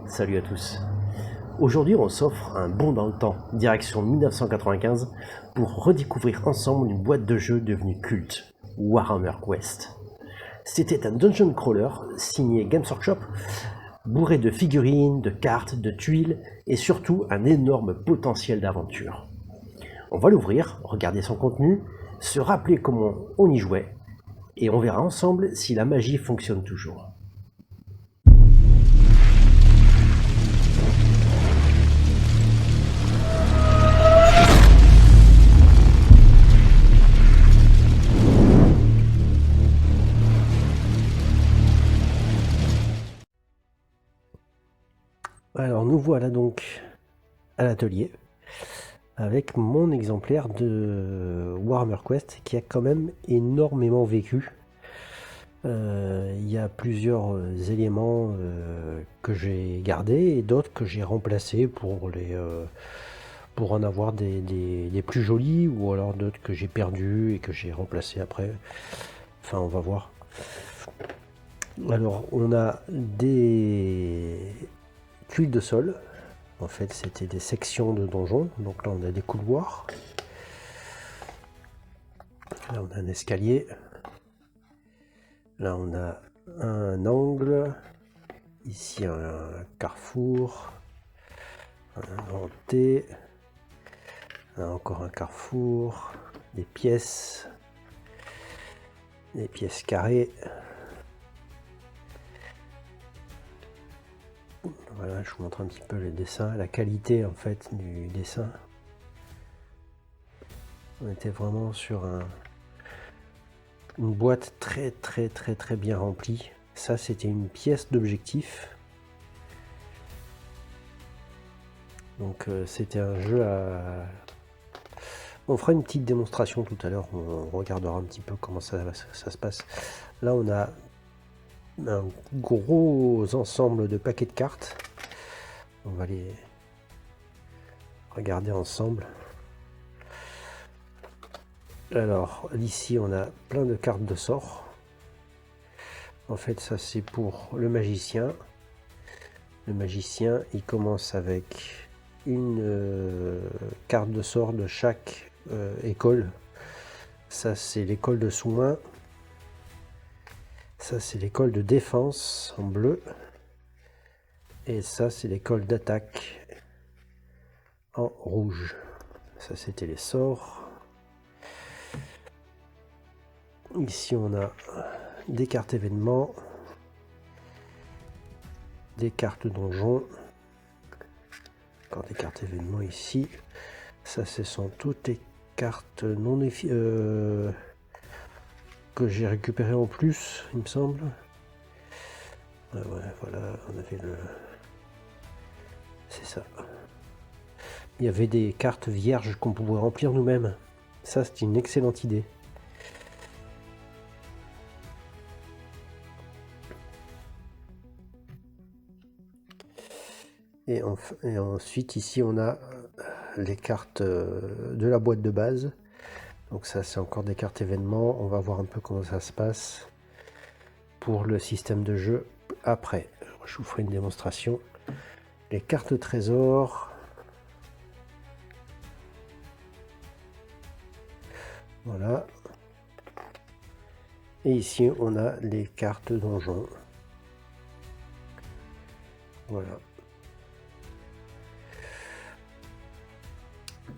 Salut à tous. Aujourd'hui, on s'offre un bond dans le temps, direction 1995, pour redécouvrir ensemble une boîte de jeux devenue culte, Warhammer Quest. C'était un dungeon crawler signé Games Workshop, bourré de figurines, de cartes, de tuiles et surtout un énorme potentiel d'aventure. On va l'ouvrir, regarder son contenu, se rappeler comment on y jouait, et on verra ensemble si la magie fonctionne toujours. Alors nous voilà donc à l'atelier avec mon exemplaire de Warhammer Quest qui a quand même énormément vécu. Il y a plusieurs éléments que j'ai gardés et d'autres que j'ai remplacés pour en avoir des plus jolis, ou alors d'autres que j'ai perdus et que j'ai remplacés après. Enfin, on va voir. Alors, on a des tuiles de sol. En fait, c'était des sections de donjons. Donc là, on a des couloirs. Là, on a un escalier. Là, on a un angle. Ici, un carrefour. Un T. Là, encore un carrefour. Des pièces carrées. Voilà, je vous montre un petit peu les dessins, la qualité en fait du dessin. On était vraiment sur une boîte très bien remplie. Ça, c'était une pièce d'objectif. Donc c'était un jeu à... On fera une petite démonstration tout à l'heure, on regardera un petit peu comment ça se passe. Là, on a un gros ensemble de paquets de cartes. On va les regarder ensemble. Alors, ici, on a plein de cartes de sorts. En fait, ça, c'est pour le magicien. Le magicien, il commence avec une carte de sort de chaque école. Ça, c'est l'école de soins. Ça, c'est l'école de défense en bleu. Et ça, c'est l'école d'attaque en rouge. Ça, c'était les sorts. Ici, on a des cartes événements, des cartes donjons, encore des cartes événements ici. Ça, ce sont toutes les cartes non que j'ai récupérées en plus, il me semble. Ah ouais, voilà, on avait le... C'est ça. Il y avait des cartes vierges qu'on pouvait remplir nous-mêmes. Ça, c'est une excellente idée. Et ensuite, ici, on a les cartes de la boîte de base. Donc ça, c'est encore des cartes événements. On va voir un peu comment ça se passe pour le système de jeu après. Je vous ferai une démonstration. Les cartes trésor. Voilà. Et ici, on a les cartes donjons. Voilà.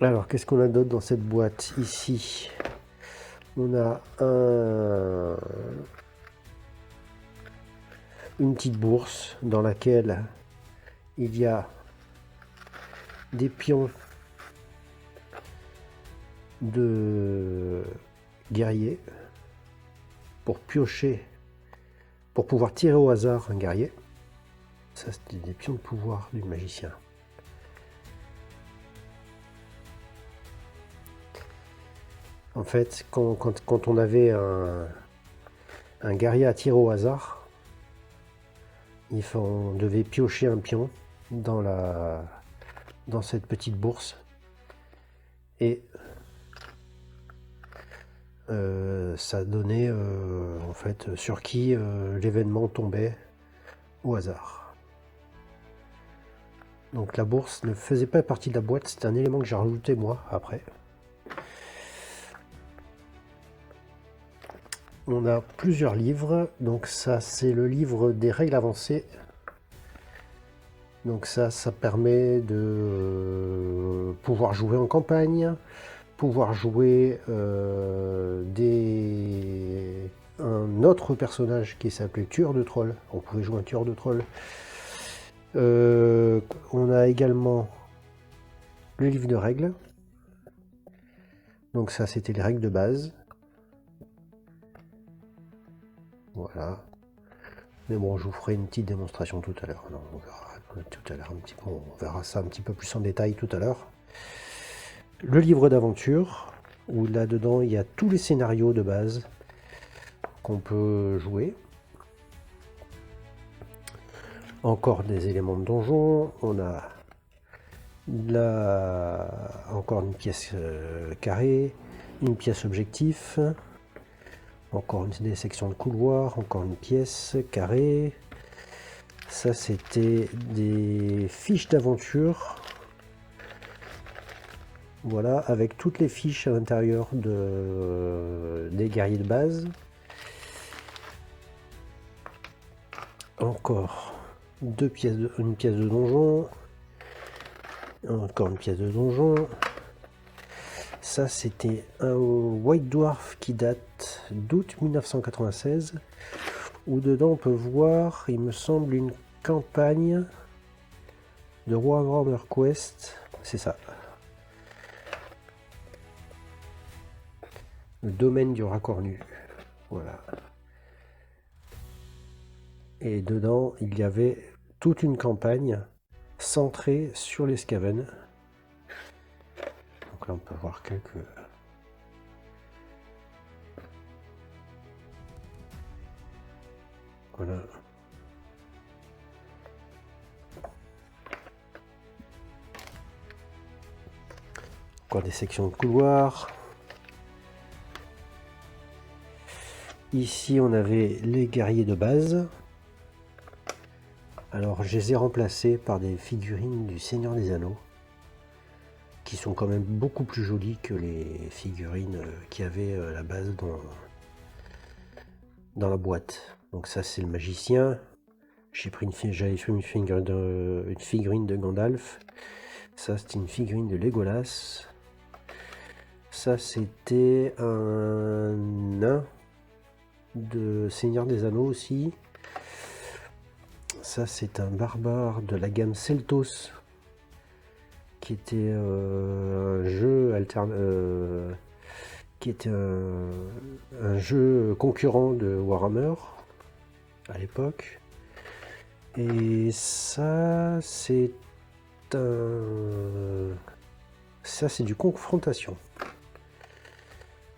Alors, qu'est-ce qu'on a d'autre dans cette boîte? Ici, on a une petite bourse dans laquelle il y a des pions de guerriers pour piocher, pour pouvoir tirer au hasard un guerrier. Ça, c'était des pions de pouvoir du magicien. En fait, quand on avait un guerrier à tirer au hasard, on devait piocher un pion dans cette petite bourse. Et ça donnait en fait sur qui l'événement tombait au hasard. Donc la bourse ne faisait pas partie de la boîte, c'est un élément que j'ai rajouté moi après. On a plusieurs livres, donc ça c'est le livre des règles avancées. Donc ça permet de pouvoir jouer en campagne, pouvoir jouer un autre personnage qui s'appelait tueur de troll. On pouvait jouer un tueur de troll. On a également le livre de règles. Donc ça c'était les règles de base. Voilà. Mais bon, je vous ferai une petite démonstration tout à l'heure. Non, on verra tout à l'heure on verra ça un petit peu plus en détail tout à l'heure. Le livre d'aventure, où là-dedans il y a tous les scénarios de base qu'on peut jouer. Encore des éléments de donjon. On a là encore une pièce carrée, une pièce objectif. Encore des sections de couloir, encore une pièce carrée. Ça, c'était des fiches d'aventure. Voilà, avec toutes les fiches à l'intérieur des guerriers de base. Encore une pièce de donjon. Encore une pièce de donjon. Ça, c'était un White Dwarf qui date d'août 1996, où dedans on peut voir, il me semble, une campagne de Warhammer Quest. C'est ça. Le domaine du racornu. Voilà. Et dedans, il y avait toute une campagne centrée sur les Skaven. Donc là, on peut voir quelques... Voilà. Encore des sections de couloir. Ici, on avait les guerriers de base. Alors, je les ai remplacés par des figurines du Seigneur des Anneaux, qui sont quand même beaucoup plus jolies que les figurines qu'il y avait à la base dans la boîte. Donc ça, c'est le magicien. J'avais pris une figurine de Gandalf. Ça, c'était une figurine de Legolas. Ça, c'était un nain de Seigneur des Anneaux aussi. Ça, c'est un barbare de la gamme Celtos, qui était un jeu qui était un jeu concurrent de Warhammer à l'époque. Et ça, c'est du confrontation.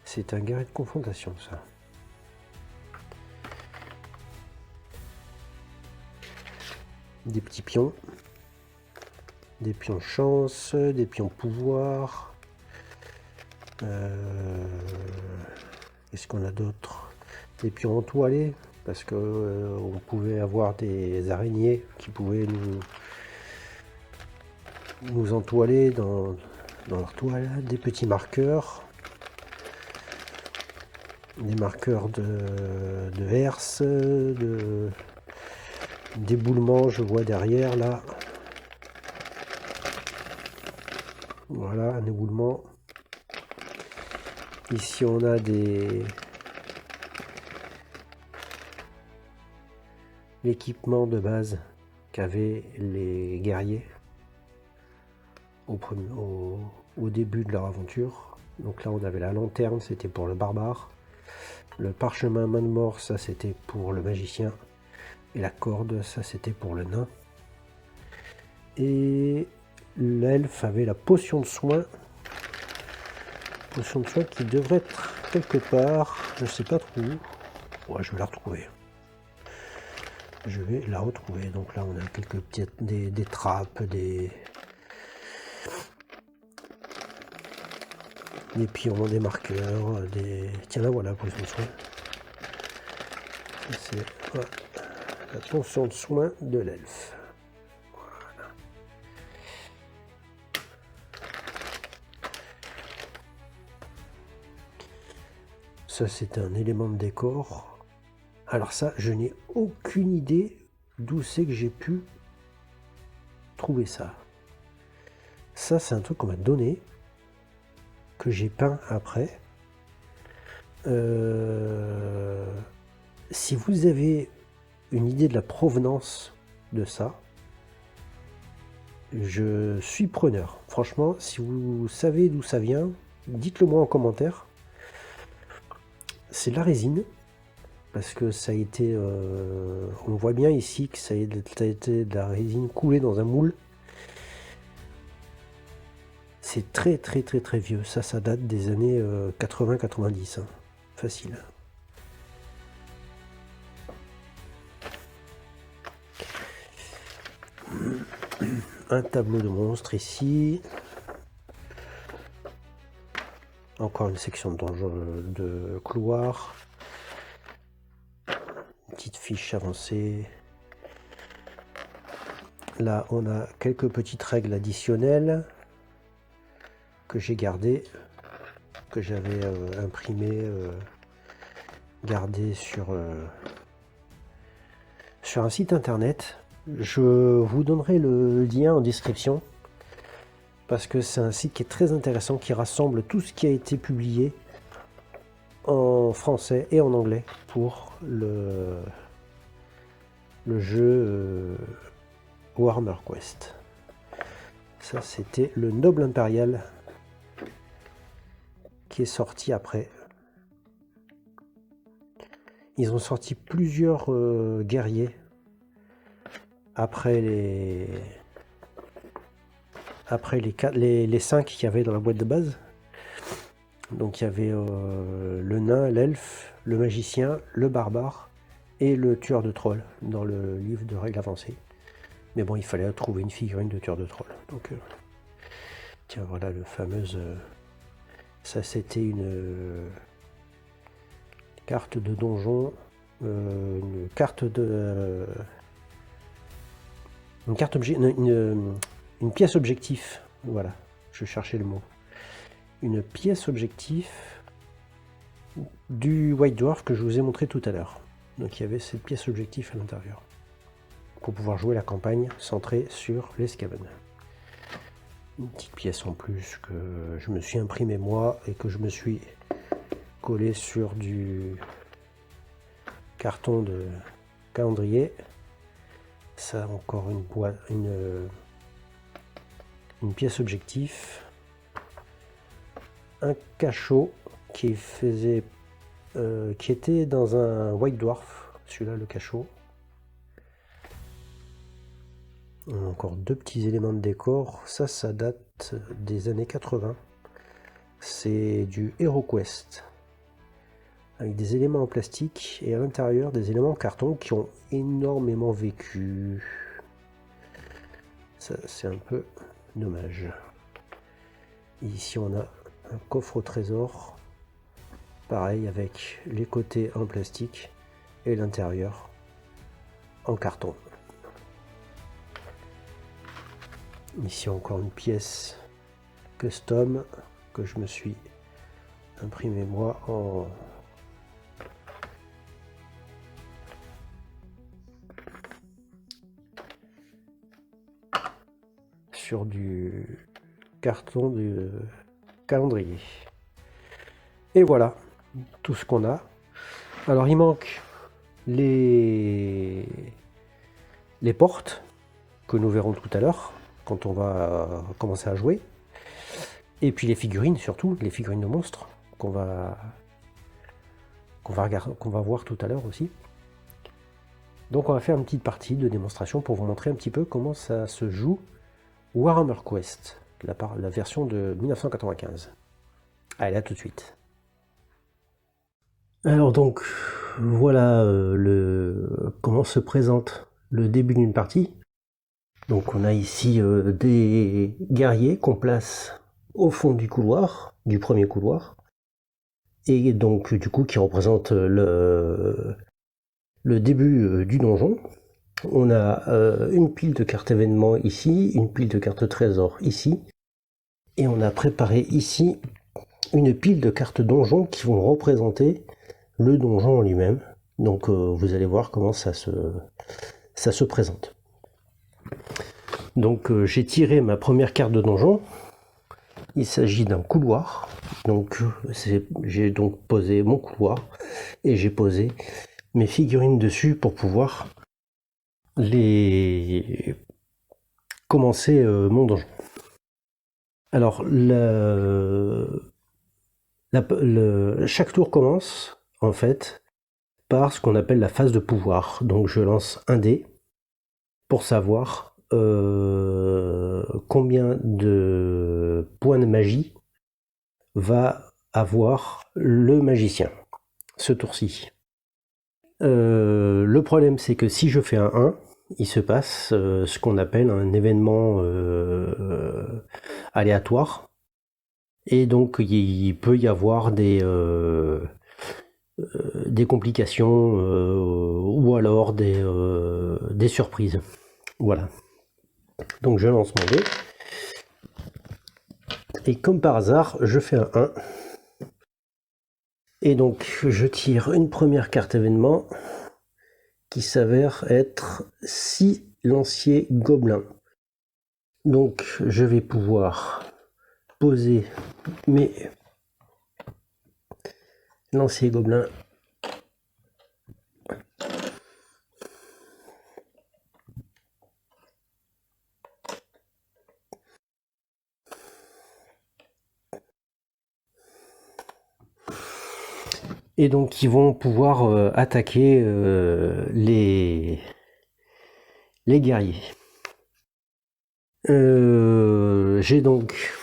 C'est un guerrier de confrontation, ça. Des petits pions. Des pions chance, des pions pouvoir. Qu'est-ce qu'on a d'autre? Des pions entoilés, parce que on pouvait avoir des araignées qui pouvaient nous entoiler dans leur toile. Des petits marqueurs. Des marqueurs de herse, d'éboulement, je vois derrière là. Voilà, un éboulement. Ici, on a l'équipement de base qu'avaient les guerriers au début de leur aventure. Donc là, on avait la lanterne, c'était pour le barbare. Le parchemin main de mort, ça c'était pour le magicien. Et la corde, ça c'était pour le nain. Et l'elfe avait la potion de soin. Potion de soin qui devrait être quelque part. Je sais pas trop où. Ouais, je vais la retrouver. Je vais la retrouver. Donc là, on a quelques petites des trappes, des pions, des marqueurs, Tiens, là, voilà, potion de soin. C'est la potion de soin de l'elfe. Voilà. Ça, c'est un élément de décor. Alors ça, je n'ai aucune idée d'où c'est que j'ai pu trouver ça. Ça, c'est un truc qu'on m'a donné, que j'ai peint après. Si vous avez une idée de la provenance de ça, je suis preneur. Franchement, si vous savez d'où ça vient, dites-le moi en commentaire. C'est de la résine, parce que ça a été... on voit bien ici que ça a été de la résine coulée dans un moule. C'est très très très très vieux. Ça date des années 80-90. Hein. Facile. Un tableau de monstres ici. Encore une section de donjon de couloir. Une petite fiche avancée. Là, on a quelques petites règles additionnelles que j'ai gardées, que j'avais imprimées, gardées sur un site internet. Je vous donnerai le lien en description parce que c'est un site qui est très intéressant, qui rassemble tout ce qui a été publié en français et en anglais pour le jeu Warhammer Quest. Ça, c'était le Noble Impérial qui est sorti après. Ils ont sorti plusieurs guerriers après les 5 qu'il y avait dans la boîte de base. Donc il y avait le nain, l'elfe, le magicien, le barbare et le tueur de trolls dans le livre de règles avancées. Mais bon, il fallait trouver une figurine de tueur de trolls. Donc tiens, voilà le fameuse... ça, c'était une carte de donjon, une carte de... une pièce objectif. Voilà, je cherchais le mot. Une pièce objectif du White Dwarf que je vous ai montré tout à l'heure. Donc il y avait cette pièce objectif à l'intérieur pour pouvoir jouer la campagne centrée sur les Skaven. Une petite pièce en plus que je me suis imprimé moi et que je me suis collé sur du carton de calendrier. Ça, encore une boîte, une pièce objectif, un cachot qui faisait qui était dans un White Dwarf, celui-là le cachot. Encore deux petits éléments de décor. Ça date des années 80. C'est du HeroQuest avec des éléments en plastique et à l'intérieur des éléments en carton qui ont énormément vécu. Ça, c'est un peu dommage. Et ici on a un coffre au trésor, pareil avec les côtés en plastique et l'intérieur en carton. Ici encore une pièce custom que je me suis imprimé moi sur du carton de calendrier. Et voilà tout ce qu'on a. Alors il manque les portes que nous verrons tout à l'heure quand on va commencer à jouer. Et puis les figurines, surtout les figurines de monstres qu'on va voir tout à l'heure aussi. Donc on va faire une petite partie de démonstration pour vous montrer un petit peu comment ça se joue Warhammer Quest, la version de 1995. Allez, à tout de suite. Alors donc, voilà comment se présente le début d'une partie. Donc on a ici des guerriers qu'on place au fond du couloir, du premier couloir, et donc du coup qui représente le début du donjon. On a une pile de cartes événements ici, une pile de cartes trésors ici, et on a préparé ici une pile de cartes donjon qui vont représenter le donjon en lui-même. Donc vous allez voir comment ça se présente. Donc j'ai tiré ma première carte de donjon. Il s'agit d'un couloir. Donc j'ai donc posé mon couloir et j'ai posé mes figurines dessus pour pouvoir commencer mon donjon. Alors chaque tour commence en fait par ce qu'on appelle la phase de pouvoir. Donc je lance un dé pour savoir combien de points de magie va avoir le magicien ce tour-ci. Le problème c'est que si je fais un 1, il se passe ce qu'on appelle un événement aléatoire. Et donc il peut y avoir des complications ou alors des surprises. Voilà. Donc je lance mon dé. Et comme par hasard, je fais un 1. Et donc je tire une première carte événement qui s'avère être 6 lanciers gobelins. Donc je vais pouvoir poser mes lanciers gobelins et donc ils vont pouvoir attaquer les guerriers. J'ai donc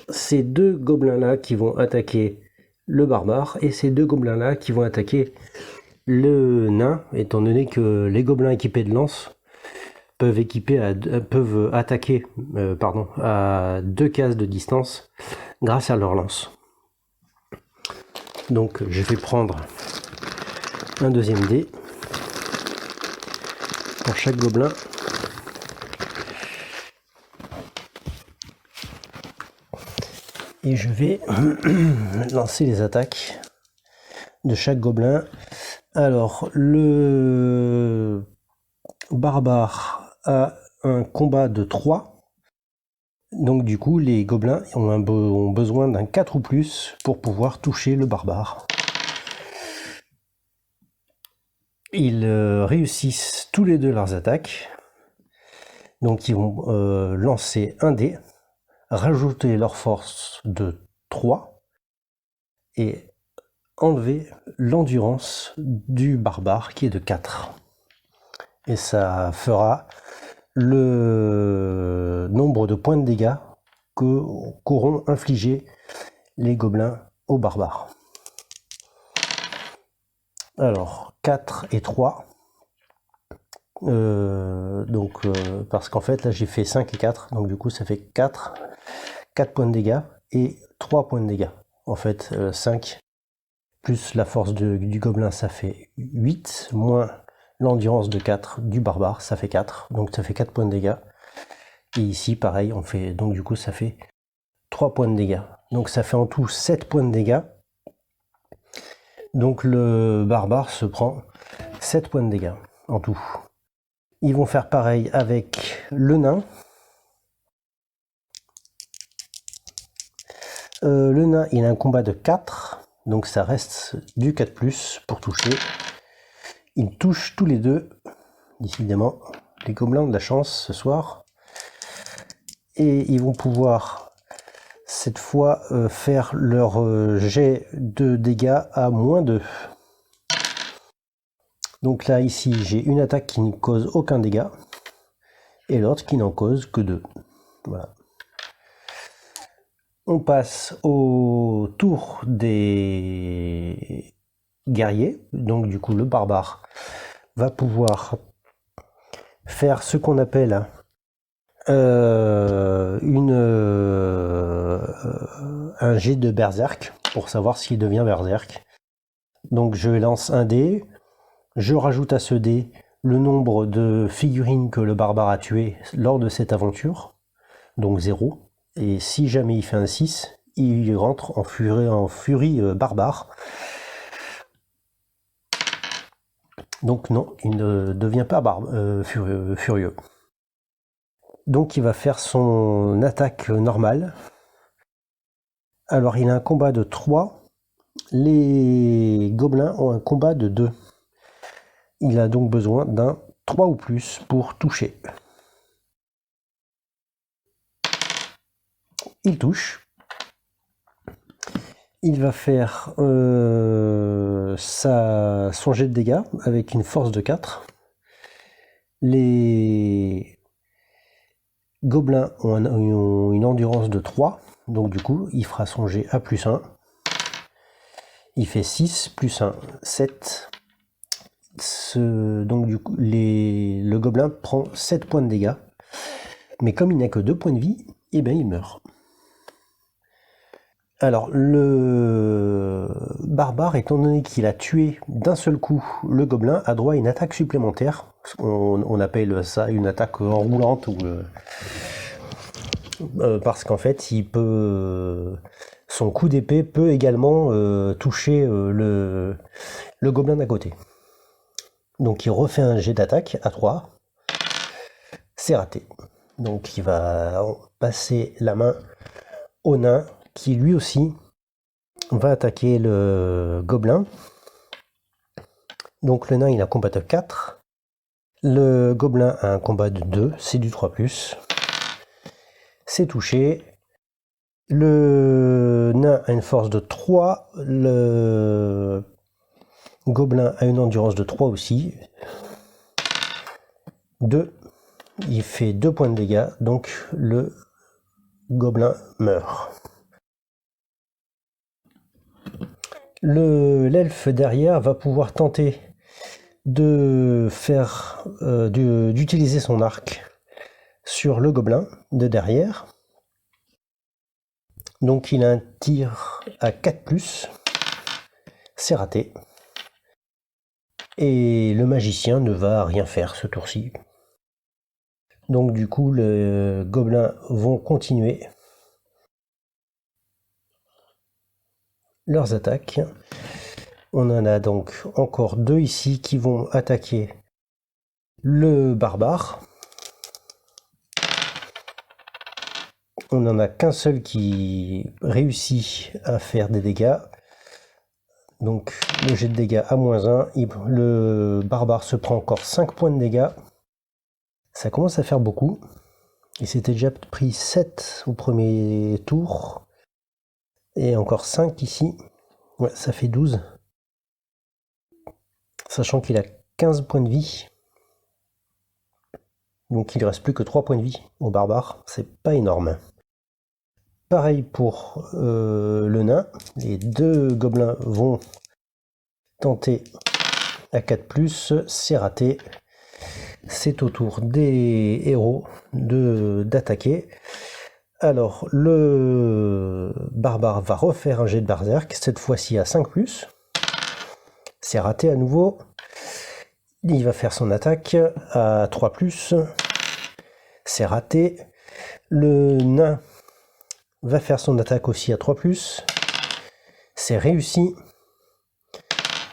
ces deux gobelins là qui vont attaquer le barbare et ces deux gobelins là qui vont attaquer le nain, étant donné que les gobelins équipés de lance peuvent attaquer à 2 cases de distance grâce à leur lance. Donc je vais prendre un deuxième dé pour chaque gobelin. Et je vais lancer les attaques de chaque gobelin. Alors, le barbare a un combat de 3. Donc du coup, les gobelins ont besoin d'un 4 ou plus pour pouvoir toucher le barbare. Ils réussissent tous les deux leurs attaques. Donc ils vont lancer un dé, rajouter leur force de 3 et enlever l'endurance du barbare qui est de 4. Et ça fera le nombre de points de dégâts qu'auront infligé les gobelins aux barbares. Alors 4 et 3. Parce qu'en fait là j'ai fait 5 et 4, donc du coup ça fait 4 points de dégâts et 3 points de dégâts. En fait 5 plus la force du gobelin ça fait 8, moins l'endurance de 4 du barbare ça fait 4, donc ça fait 4 points de dégâts. Et ici pareil on fait, donc du coup ça fait 3 points de dégâts. Donc ça fait en tout 7 points de dégâts. Donc le barbare se prend 7 points de dégâts en tout. Ils vont faire pareil avec le nain. Le nain, il a un combat de 4, donc ça reste du 4+, pour toucher. Ils touchent tous les deux, décidément. Les gobelins ont de la chance ce soir. Et ils vont pouvoir, cette fois, faire leur jet de dégâts à -2. Donc là, ici, j'ai une attaque qui ne cause aucun dégât et l'autre qui n'en cause que 2. Voilà. On passe au tour des guerriers. Donc du coup, le barbare va pouvoir faire ce qu'on appelle un jet de berserk pour savoir s'il devient berserk. Donc je lance un dé. Je rajoute à ce dé le nombre de figurines que le barbare a tuées lors de cette aventure, donc 0. Et si jamais il fait un 6, il rentre en furie barbare. Donc non, il ne devient pas furieux. Donc il va faire son attaque normale. Alors il a un combat de 3. Les gobelins ont un combat de 2. Il a donc besoin d'un 3 ou plus pour toucher. Il touche. Il va faire son jet de dégâts avec une force de 4. Les gobelins ont une endurance de 3. Donc du coup, il fera son jet à plus 1. Il fait 6 plus 1, 7. Donc du coup, le gobelin prend 7 points de dégâts. Mais comme il n'a que 2 points de vie, eh bien il meurt. Alors le barbare, étant donné qu'il a tué d'un seul coup le gobelin, a droit à une attaque supplémentaire. On appelle ça une attaque enroulante, parce qu'en fait son coup d'épée peut également toucher le gobelin d'à côté. Donc il refait un jet d'attaque à 3. C'est raté. Donc il va passer la main au nain, qui lui aussi va attaquer le gobelin. Donc le nain, il a un combat de 4. Le gobelin a un combat de 2, c'est du 3+. C'est touché. Le nain a une force de 3. Le gobelin a une endurance de 3 aussi. 2. Il fait 2 points de dégâts, donc le gobelin meurt. L'elfe derrière va pouvoir tenter d'utiliser son arc sur le gobelin de derrière. Donc il a un tir à 4+, c'est raté. Et le magicien ne va rien faire ce tour-ci. Donc du coup, les gobelins vont continuer leurs attaques. On en a donc encore 2 ici qui vont attaquer le barbare. On n'en a qu'un seul qui réussit à faire des dégâts. Donc le jet de dégâts à -1. Le barbare se prend encore 5 points de dégâts. Ça commence à faire beaucoup. Il s'était déjà pris 7 au premier tour. Et encore 5 ici. Ouais, ça fait 12. Sachant qu'il a 15 points de vie. Donc il ne reste plus que 3 points de vie au barbare. C'est pas énorme. Pareil pour le nain. Les 2 gobelins vont tenter à 4+. C'est raté. C'est au tour des héros d'attaquer. Alors, le barbare va refaire un jet de berserk, cette fois-ci à 5+. C'est raté à nouveau. Il va faire son attaque à 3+. C'est raté. Le nain va faire son attaque aussi à 3+. C'est réussi.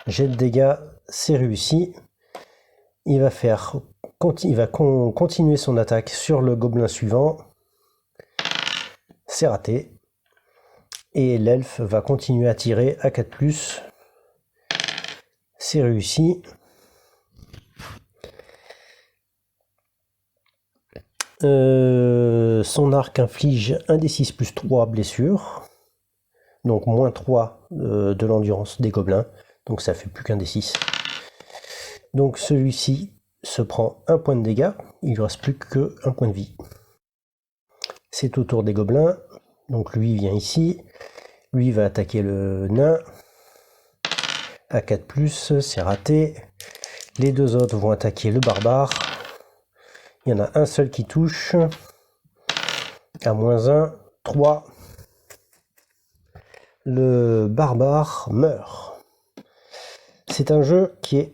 Jet de dégâts, c'est réussi. Il va continuer son attaque sur le gobelin suivant. C'est raté. Et l'elfe va continuer à tirer à 4+. C'est réussi. Son arc inflige 1d6 plus 3 blessures. Donc moins 3 de l'endurance des gobelins. Donc ça fait plus qu'un d6. Donc celui-ci se prend 1 point de dégâts. Il ne lui reste plus qu'un point de vie. C'est au tour des gobelins. Donc lui vient ici. Lui va attaquer le nain. À 4+, c'est raté. Les 2 autres vont attaquer le barbare. Il y en a un seul qui touche. À -1, 3. Le barbare meurt. C'est un jeu qui est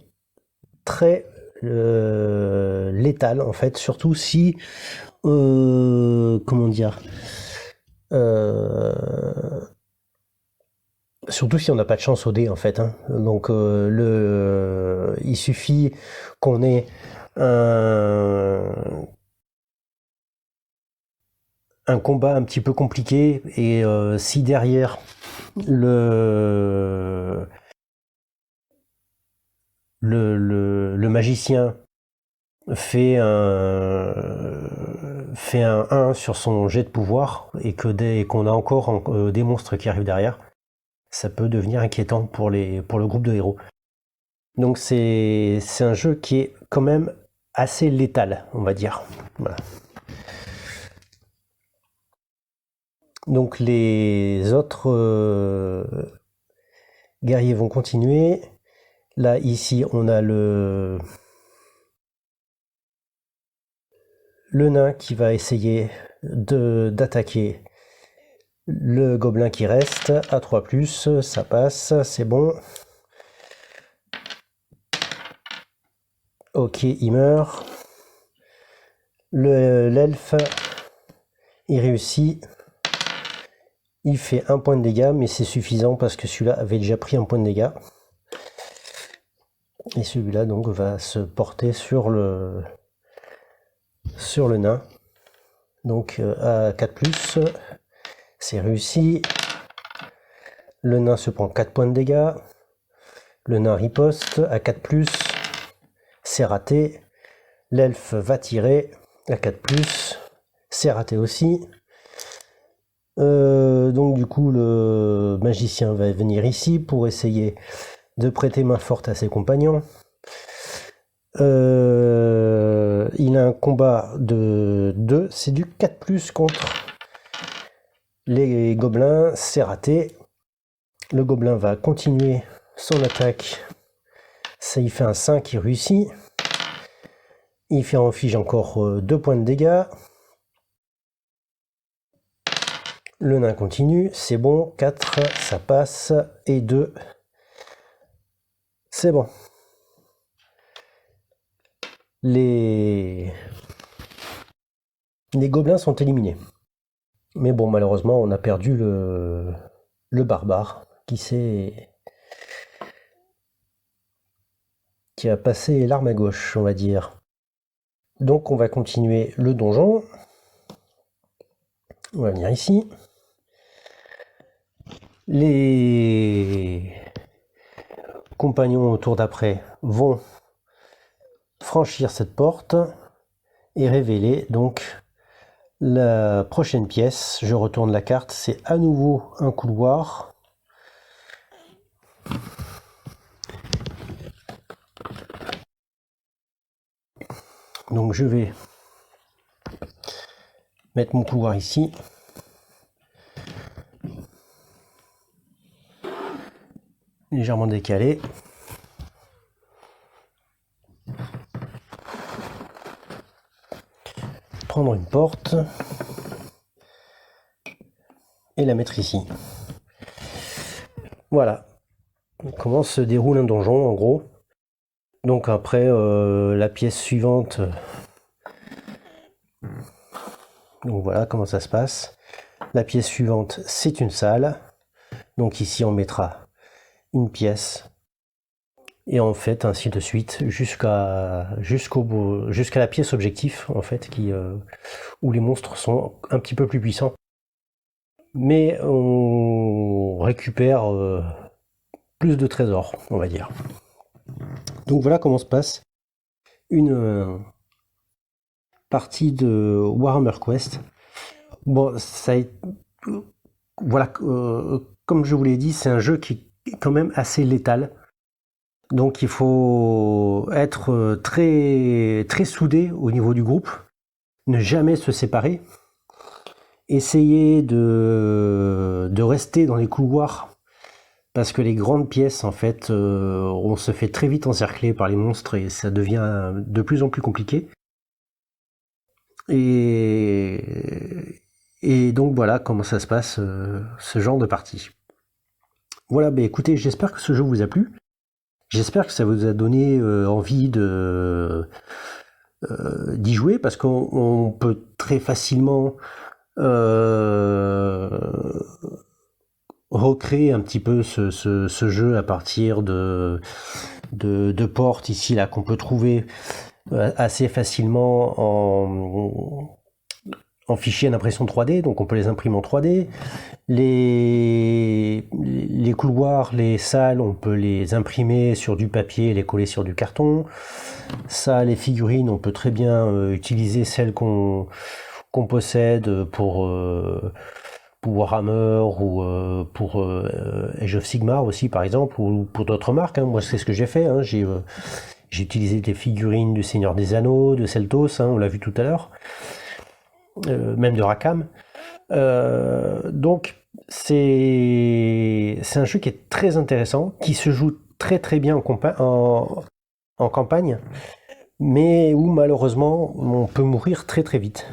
très létal en fait, surtout si comment dire, Surtout si on n'a pas de chance au dé en fait, hein. Donc il suffit qu'on ait un combat un petit peu compliqué et si derrière le magicien fait un 1 sur son jet de pouvoir et qu'on a encore des monstres qui arrivent derrière, ça peut devenir inquiétant pour le groupe de héros. Donc c'est un jeu qui est quand même assez létal, on va dire. Voilà. Donc les autres guerriers vont continuer. Là, ici, on a le nain qui va essayer d'attaquer le gobelin qui reste à 3+, ça passe, c'est bon. Ok, il meurt. L'elfe, il réussit. Il fait 1 point de dégâts, mais c'est suffisant parce que celui-là avait déjà pris 1 point de dégâts. Et celui-là donc va se porter sur le nain. Donc à 4+, c'est réussi. Le nain se prend 4 points de dégâts. Le nain riposte à 4+, c'est raté. L'elfe va tirer à 4+, c'est raté aussi. Donc du coup le magicien va venir ici pour essayer de prêter main forte à ses compagnons. Il a un combat de 2, c'est du 4+ contre les gobelins, c'est raté. Le gobelin va continuer son attaque, ça il fait un 5, il réussit. Il fait inflige encore 2 points de dégâts. Le nain continue, c'est bon, 4, ça passe, et 2, c'est bon. Les gobelins sont éliminés. Mais bon, malheureusement, on a perdu le barbare qui a passé l'arme à gauche, on va dire. Donc on va continuer le donjon. On va venir ici. Les compagnons au tour d'après vont franchir cette porte et révéler donc la prochaine pièce. Je retourne la carte, c'est à nouveau un couloir. Donc je vais mettre mon couloir ici. Légèrement décalé. Prendre une porte et la mettre ici. Voilà comment se déroule un donjon en gros. Donc après la pièce suivante, donc voilà comment ça se passe. La pièce suivante, c'est une salle. Donc ici on mettra une pièce et en fait ainsi de suite jusqu'à la pièce objectif en fait où les monstres sont un petit peu plus puissants. Mais on récupère plus de trésors, on va dire. Donc voilà comment se passe une partie de Warhammer Quest. Bon, voilà, comme je vous l'ai dit, c'est un jeu qui est quand même assez létal. Donc il faut être très, très soudé au niveau du groupe, ne jamais se séparer, essayer de rester dans les couloirs parce que les grandes pièces, en fait, on se fait très vite encercler par les monstres et ça devient de plus en plus compliqué. Et donc voilà comment ça se passe, ce genre de partie. Voilà, bah écoutez, j'espère que ce jeu vous a plu. J'espère que ça vous a donné envie d'y jouer parce qu'on peut très facilement recréer un petit peu ce jeu à partir de portes ici là qu'on peut trouver assez facilement en fichier d'impression 3D, donc on peut les imprimer en 3D. Les couloirs, les salles, on peut les imprimer sur du papier et les coller sur du carton. Ça, les figurines, on peut très bien utiliser celles qu'on possède pour Warhammer ou pour Age of Sigmar aussi par exemple, ou pour d'autres marques. Hein. Moi c'est ce que j'ai fait, hein. J'ai utilisé des figurines du Seigneur des Anneaux, de Seltos, hein, on l'a vu tout à l'heure, même de Rackham. Donc c'est un jeu qui est très intéressant, qui se joue très très bien en campagne, mais où malheureusement on peut mourir très très vite.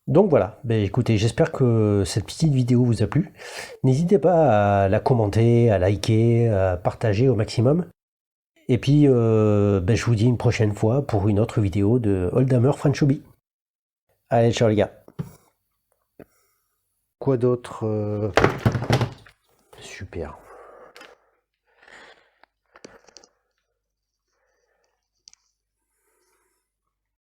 Donc voilà, écoutez, j'espère que cette petite vidéo vous a plu. N'hésitez pas à la commenter, à liker, à partager au maximum. Et puis, je vous dis une prochaine fois pour une autre vidéo de Oldhammer French Hobby. Allez, ciao les gars. Quoi d'autre Super.